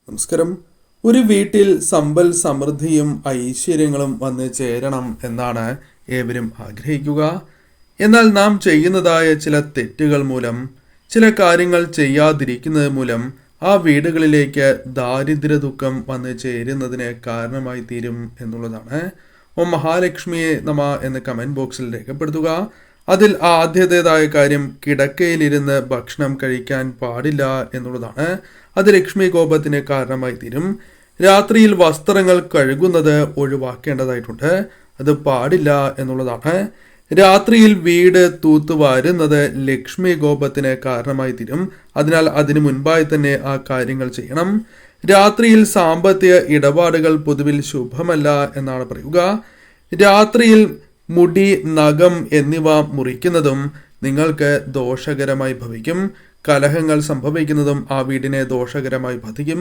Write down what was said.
നമസ്കാരം. ഒരു വീട്ടിൽ സമ്പൽ സമൃദ്ധിയും ഐശ്വര്യങ്ങളും വന്ന് ചേരണം എന്നാണ് ഏവരും ആഗ്രഹിക്കുക. എന്നാൽ നാം ചെയ്യുന്നതായ ചില തെറ്റുകൾ മൂലം, ചില കാര്യങ്ങൾ ചെയ്യാതിരിക്കുന്നത് മൂലം ആ വീടുകളിലേക്ക് ദാരിദ്ര്യ ദുഃഖം വന്ന് ചേരുന്നതിന് കാരണമായി തീരും എന്നുള്ളതാണ്. ഓം മഹാലക്ഷ്മിയെ നമ എന്ന് കമൻറ്റ് ബോക്സിൽ രേഖപ്പെടുത്തുക. അതിൽ ആദ്യത്തേതായ കാര്യം, കിടക്കയിലിരുന്ന് ഭക്ഷണം കഴിക്കാൻ പാടില്ല എന്നുള്ളതാണ്. അത് ലക്ഷ്മി കോപത്തിന് കാരണമായി തീരും. രാത്രിയിൽ വസ്ത്രങ്ങൾ കഴുകുന്നത് ഒഴിവാക്കേണ്ടതായിട്ടുണ്ട്. അത് പാടില്ല എന്നുള്ളതാണ്. രാത്രിയിൽ വീട് തൂത്തുവാരുന്നത് ലക്ഷ്മി കോപത്തിന് കാരണമായി തീരും. അതിനാൽ അതിനു മുൻപായി തന്നെ ആ കാര്യങ്ങൾ ചെയ്യണം. രാത്രിയിൽ സാമ്പത്തിക ഇടപാടുകൾ പൊതുവിൽ ശുഭമല്ല എന്നാണ് പറയുക. രാത്രിയിൽ മുടി, നഖം എന്നിവ മുറിക്കുന്നതും നിങ്ങൾക്ക് ദോഷകരമായി ഭവിക്കും. കലഹങ്ങൾ സംഭവിക്കുന്നതും ആ വീടിനെ ദോഷകരമായി ബാധിക്കും.